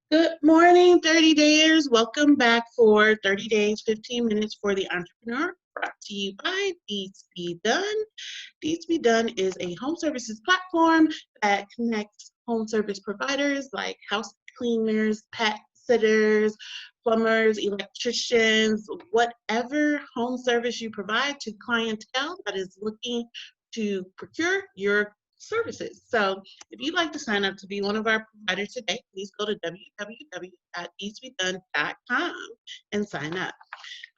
Good morning, 30 Dayers. Welcome back for 30 Days, 15 Minutes for the Entrepreneur, brought to you by Deeds Be Done. Deeds Be Done is a home services platform that connects home service providers like house cleaners, pet sitters, plumbers, electricians, whatever home service you provide to clientele that is looking to procure your services. So if you'd like to sign up to be one of our providers today, please go to www.deedsbedone.com and sign up.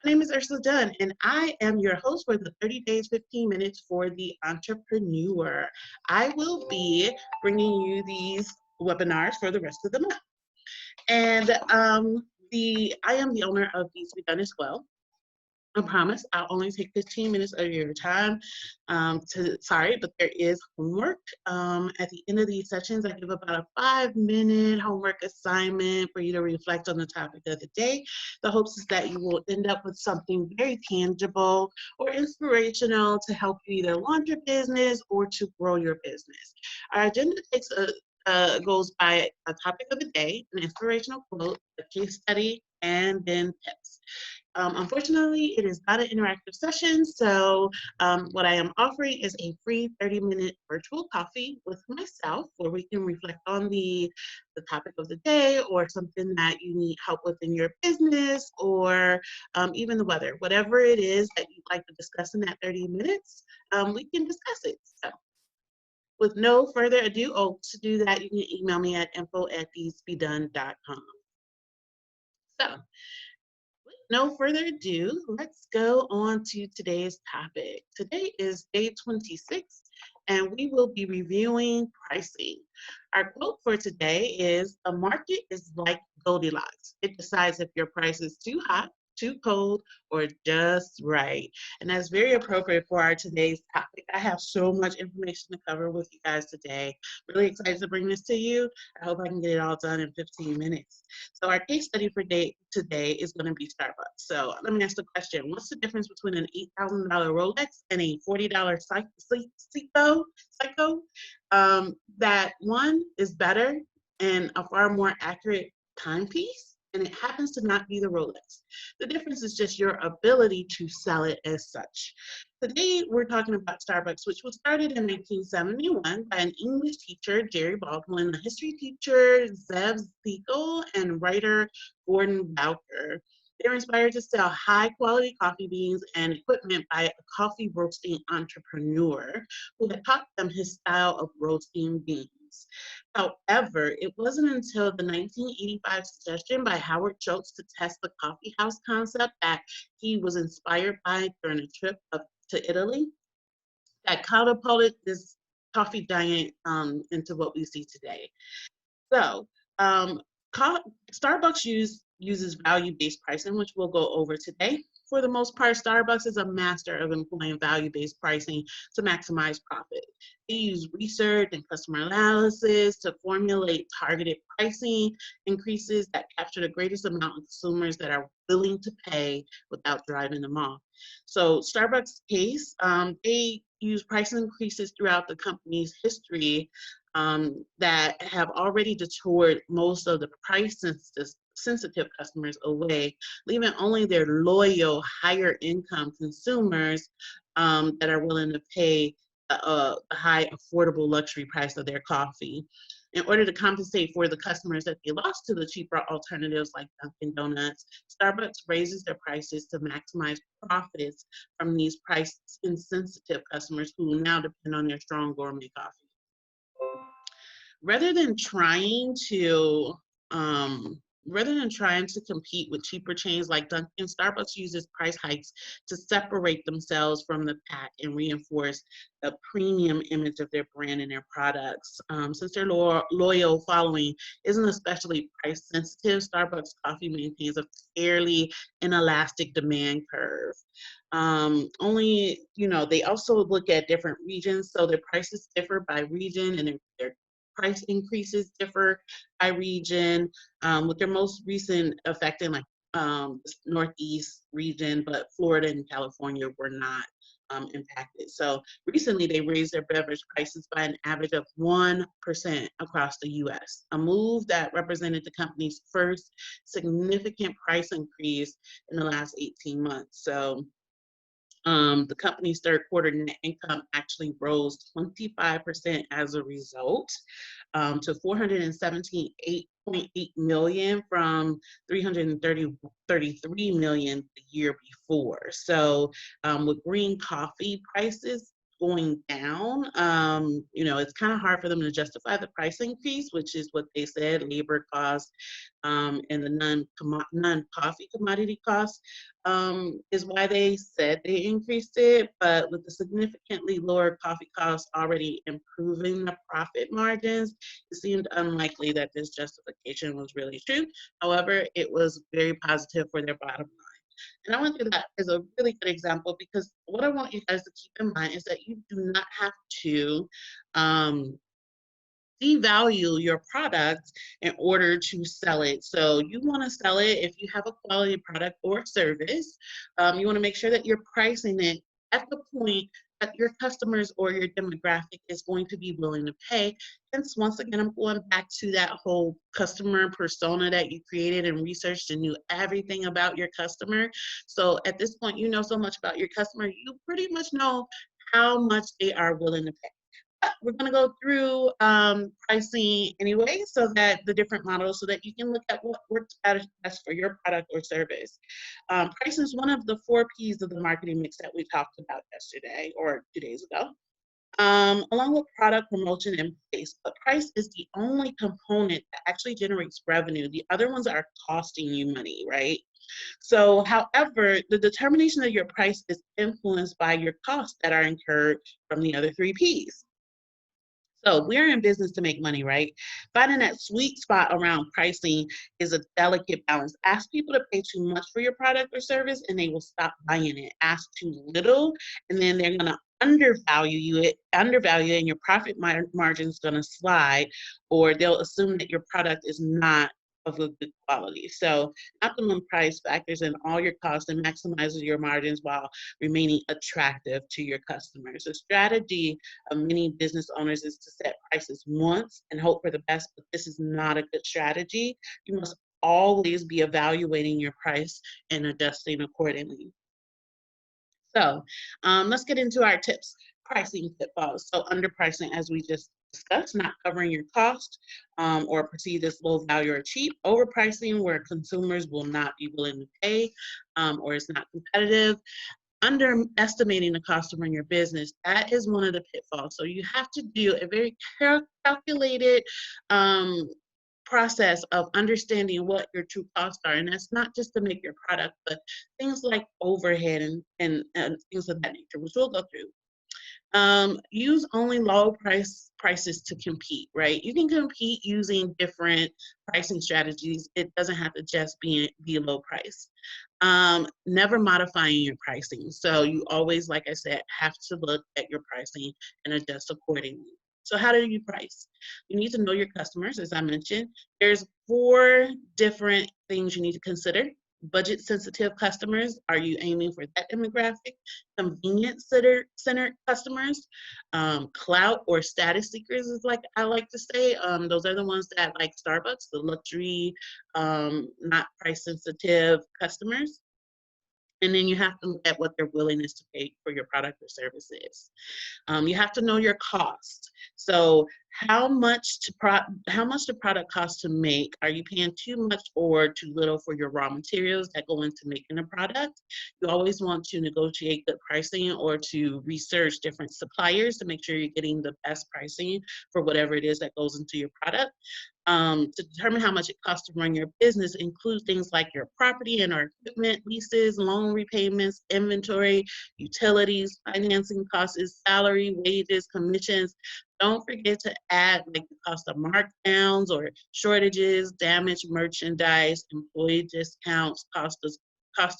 My name is Ursula Dunn, and I am your host for the 30 Days, 15 Minutes for the Entrepreneur. I will be bringing you these webinars for the rest of the month. And I am the owner of Deeds Be Done as well. I promise I'll only take 15 minutes of your time. Sorry, but there is homework. At the end of these sessions, I give about a 5-minute homework assignment for you to reflect on the topic of the day. The hopes is that you will end up with something very tangible or inspirational to help you either launch your business or to grow your business. Our agenda goes by a topic of the day, an inspirational quote, a case study, and then tips. Unfortunately, it is not an interactive session, so what I am offering is a free 30-minute virtual coffee with myself where we can reflect on the topic of the day or something that you need help with in your business or even the weather. Whatever it is that you'd like to discuss in that 30 minutes, we can discuss it. So with no further ado, to do that, you can email me at info@deedsbedone.com. So no further ado, let's go on to today's topic. Today is day 26, and we will be reviewing pricing. Our quote for today is, "A market is like Goldilocks. It decides if your price is too hot, too cold, or just right." And that's very appropriate for our today's topic. I have so much information to cover with you guys today. Really excited to bring this to you. I hope I can get it all done in 15 minutes. So our case study for today is going to be Starbucks. So let me ask the question: what's the difference between an $8,000 Rolex and a $40 Seiko? That one is better and a far more accurate timepiece, and it happens to not be the Rolex. The difference is just your ability to sell it as such. Today, we're talking about Starbucks, which was started in 1971 by an English teacher, Jerry Baldwin, a history teacher, Zev Siegel, and writer Gordon Bowker. They were inspired to sell high-quality coffee beans and equipment by a coffee roasting entrepreneur who had taught them his style of roasting beans. However, it wasn't until the 1985 suggestion by Howard Schultz to test the coffee house concept that he was inspired by during a trip to Italy that catapulted this coffee giant into what we see today. So, um, Starbucks uses value-based pricing, which we'll go over today. For the most part, Starbucks is a master of employing value-based pricing to maximize profit. They use research and customer analysis to formulate targeted pricing increases that capture the greatest amount of consumers that are willing to pay without driving them off. So Starbucks case, they use price increases throughout the company's history that have already detoured most of the price sensitive customers away, leaving only their loyal, higher income consumers that are willing to pay the high, affordable luxury price of their coffee. In order to compensate for the customers that they lost to the cheaper alternatives like Dunkin' Donuts, Starbucks raises their prices to maximize profits from these price insensitive customers who now depend on their strong gourmet coffee. Rather than trying to um, rather than trying to compete with cheaper chains like Dunkin', Starbucks uses price hikes to separate themselves from the pack and reinforce the premium image of their brand and their products. Since their loyal following isn't especially price sensitive, Starbucks coffee maintains a fairly inelastic demand curve. They also look at different regions, so their prices differ by region and their price increases differ by region, with their most recent affecting like Northeast region, but Florida and California were not impacted. So recently they raised their beverage prices by an average of 1% across the US, a move that represented the company's first significant price increase in the last 18 months. So the company's third quarter net income actually rose 25% as a result, to 417.8 million from 333 million the year before. So with green coffee prices going down, it's kind of hard for them to justify the price increase, which is what they said, labor costs, and the non-coffee commodity costs, is why they said they increased it. But with the significantly lower coffee costs already improving the profit margins, it seemed unlikely that this justification was really true. However, it was very positive for their bottom line. And I want to do that as a really good example, because what I want you guys to keep in mind is that you do not have to devalue your product in order to sell it. So you want to sell it if you have a quality product or service. You want to make sure that you're pricing it at the point that your customers or your demographic is going to be willing to pay. Hence, once again, I'm going back to that whole customer persona that you created and researched and knew everything about your customer. So at this point, you know so much about your customer, you pretty much know how much they are willing to pay. We're going to go through pricing anyway, so that the different models, so that you can look at what works best for your product or service. Pricing is one of the 4 P's of the marketing mix that we talked about yesterday or 2 days ago, along with product promotion and place. But price is the only component that actually generates revenue. The other ones are costing you money, right? So, however, the determination of your price is influenced by your costs that are incurred from the other 3 P's. So we're in business to make money, right? Finding that sweet spot around pricing is a delicate balance. Ask people to pay too much for your product or service, and they will stop buying it. Ask too little, and then they're gonna undervalue it, and your profit margin is gonna slide, or they'll assume that your product is not of a good quality. So optimum price factors in all your costs and maximizes your margins while remaining attractive to your customers. The strategy of many business owners is to set prices once and hope for the best, but this is not a good strategy. You must always be evaluating your price and adjusting accordingly. So let's get into our tips. Pricing pitfalls. So underpricing, as we just discussed, not covering your cost, or perceived as low value or cheap. Overpricing, where consumers will not be willing to pay, or it's not competitive. Underestimating the cost to run your business, that is one of the pitfalls. So you have to do a very calculated process of understanding what your true costs are. And that's not just to make your product, but things like overhead and things of that nature, which we'll go through. Use only low prices to compete, right? You can compete using different pricing strategies. It doesn't have to just be low price. Never modifying your pricing. So you always, like I said, have to look at your pricing and adjust accordingly. So how do you price? You need to know your customers, as I mentioned. There's 4 different things you need to consider. Budget sensitive customers, are you aiming for that demographic? Convenience centered customers, clout or status seekers is like I like to say. Those are the ones that like Starbucks, the luxury, not price sensitive customers. And then you have to look at what their willingness to pay for your product or service is. You have to know your cost. So how much the product costs to make? Are you paying too much or too little for your raw materials that go into making a product? You always want to negotiate good pricing or to research different suppliers to make sure you're getting the best pricing for whatever it is that goes into your product. To determine how much it costs to run your business includes things like your property and or equipment, leases, loan repayments, inventory, utilities, financing costs, salary, wages, commissions. Don't forget to add like the cost of markdowns or shortages, damaged merchandise, employee discounts, cost of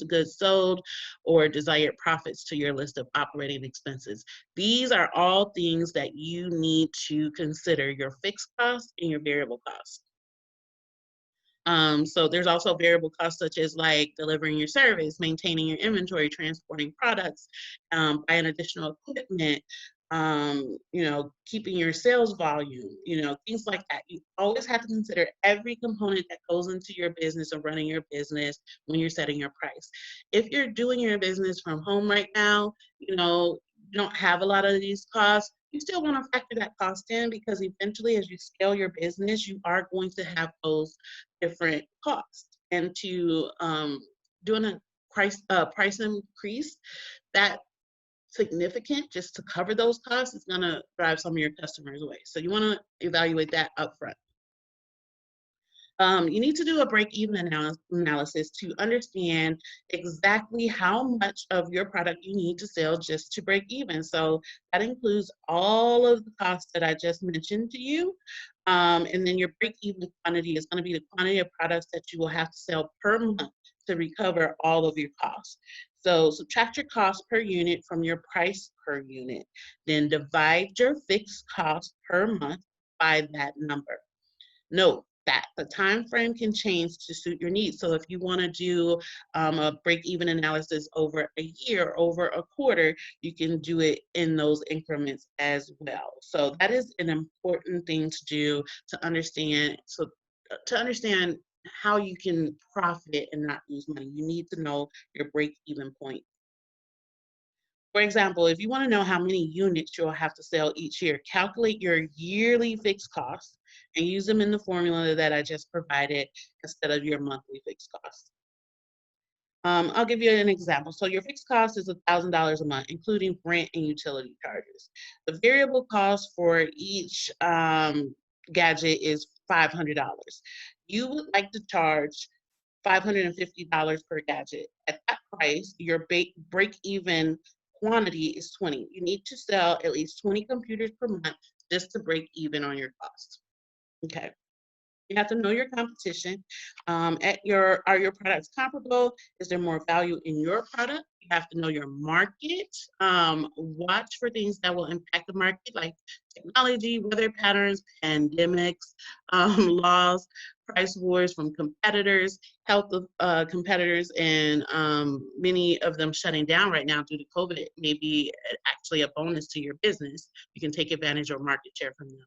goods sold, or desired profits to your list of operating expenses. These are all things that you need to consider, your fixed costs and your variable costs. So there's also variable costs such as like delivering your service, maintaining your inventory, transporting products, buying additional equipment, keeping your sales volume, things like that. You always have to consider every component that goes into your business or running your business when you're setting your price. If you're doing your business from home right now, you don't have a lot of these costs, you still want to factor that cost in because eventually as you scale your business, you are going to have those different costs. And to doing a price increase that significant just to cover those costs is going to drive some of your customers away. So you want to evaluate that upfront. You need to do a break-even analysis to understand exactly how much of your product you need to sell just to break even. So that includes all of the costs that I just mentioned to you. And then your break-even quantity is going to be the quantity of products that you will have to sell per month to recover all of your costs. So subtract your cost per unit from your price per unit. Then divide your fixed cost per month by that number. Note that the time frame can change to suit your needs. So if you want to do a break-even analysis over a year, over a quarter, you can do it in those increments as well. So that is an important thing to do to understand. So to understand how you can profit and not lose money, you need to know your break-even point. For example, if you want to know how many units you'll have to sell each year, calculate your yearly fixed costs and use them in the formula that I just provided instead of your monthly fixed costs. I'll give you an example. So your fixed cost is $1,000 a month, including rent and utility charges. The variable cost for each gadget is $500. You would like to charge $550 per gadget. At that price, your break-even quantity is 20. You need to sell at least 20 computers per month just to break even on your cost. Okay. You have to know your competition. Are your products comparable? Is there more value in your product? You have to know your market. Watch for things that will impact the market, like technology, weather patterns, pandemics, laws, price wars from competitors, health of competitors, and many of them shutting down right now due to COVID may be actually a bonus to your business. You can take advantage of market share from them.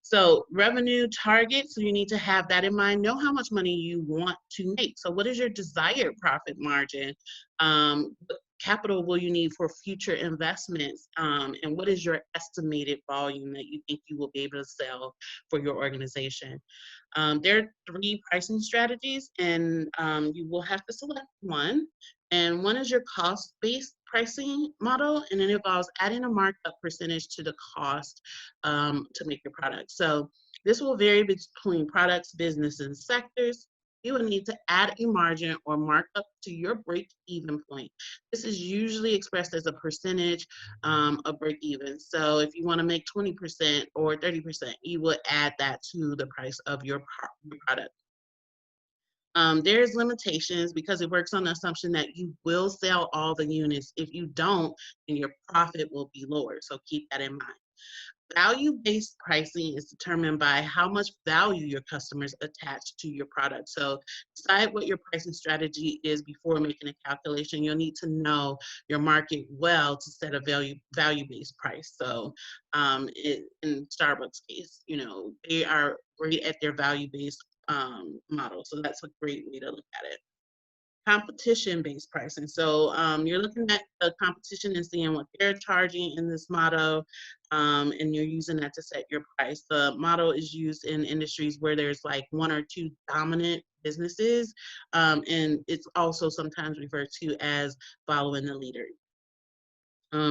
So revenue targets, so you need to have that in mind. Know how much money you want to make. So what is your desired profit margin? What capital will you need for future investments? And what is your estimated volume that you think you will be able to sell for your organization? There are 3 pricing strategies, and you will have to select one. And one is your cost-based pricing model, and it involves adding a markup percentage to the cost to make your product. So this will vary between products, business, and sectors. You will need to add a margin or markup to your break-even point. This is usually expressed as a percentage of break-even. So if you want to make 20% or 30%, you will add that to the price of your product. There's limitations because it works on the assumption that you will sell all the units. If you don't, then your profit will be lower. So keep that in mind. Value-based pricing is determined by how much value your customers attach to your product. So decide what your pricing strategy is before making a calculation. You'll need to know your market well to set a value-based price. So in Starbucks case, they are great at their value-based model. So that's a great way to look at it. Competition-based pricing. So you're looking at the competition and seeing what they're charging in this model, and you're using that to set your price. The model is used in industries where there's like 1 or 2 dominant businesses, and it's also sometimes referred to as following the leader.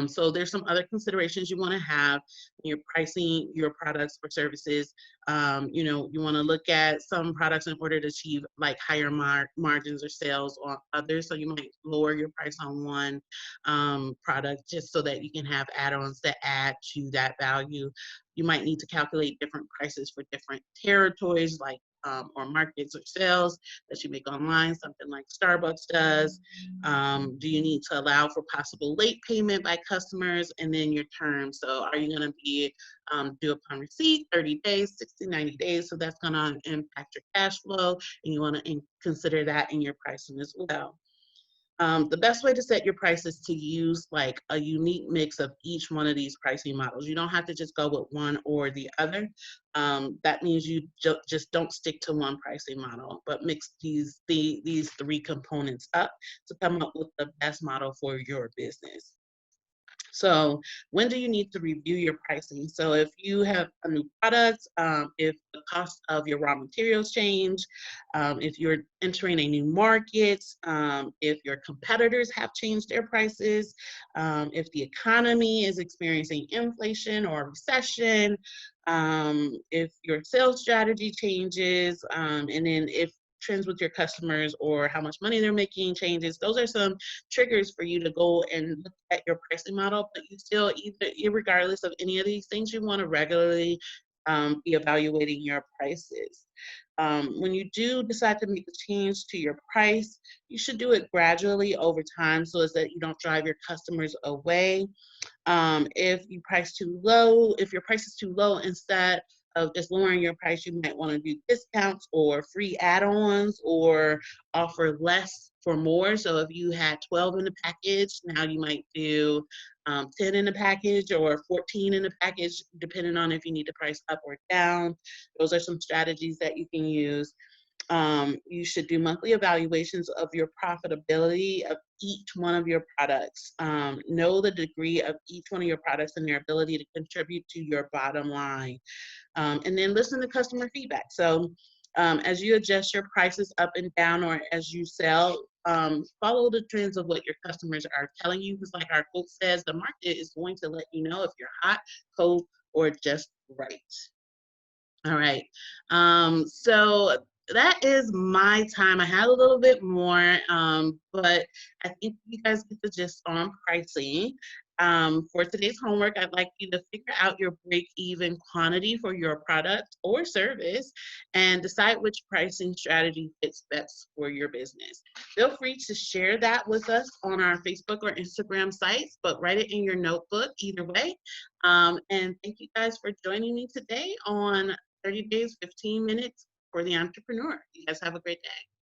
So there's some other considerations you want to have when you're pricing your products or services. You want to look at some products in order to achieve like higher margins or sales on others. So you might lower your price on one product just so that you can have add-ons that add to that value. You might need to calculate different prices for different territories like or markets or sales that you make online, something like Starbucks does? Do you need to allow for possible late payment by customers? And then your terms. So are you going to be due upon receipt, 30 days, 60, 90 days? So that's going to impact your cash flow, and you want to consider that in your pricing as well. The best way to set your price is to use like a unique mix of each one of these pricing models. You don't have to just go with one or the other. That means you just don't stick to one pricing model, but mix these three components up to come up with the best model for your business. So when do you need to review your pricing? So if you have a new product, if the cost of your raw materials change, if you're entering a new market, if your competitors have changed their prices, if the economy is experiencing inflation or recession, if your sales strategy changes, and then if trends with your customers or how much money they're making changes. Those are some triggers for you to go and look at your pricing model, but you still, regardless of any of these things, you want to regularly be evaluating your prices. When you do decide to make a change to your price, you should do it gradually over time so as that you don't drive your customers away. If you price too low, if your price is too low, instead of just lowering your price, you might want to do discounts or free add-ons or offer less for more. So if you had 12 in the package, now you might do 10 in the package or 14 in the package, depending on if you need to price up or down. Those are some strategies that you can use. You should do monthly evaluations of your profitability of each one of your products. Know the degree of each one of your products and their ability to contribute to your bottom line. And then listen to customer feedback. So as you adjust your prices up and down or as you sell, follow the trends of what your customers are telling you. Because like our quote says, the market is going to let you know if you're hot, cold, or just right. All right. So that is my time. I had a little bit more, but I think you guys get the gist on pricing. For today's homework, I'd like you to figure out your break-even quantity for your product or service and decide which pricing strategy fits best for your business. Feel free to share that with us on our Facebook or Instagram sites, but write it in your notebook either way. And thank you guys for joining me today on 30 days, 15 minutes for the entrepreneur. You guys have a great day.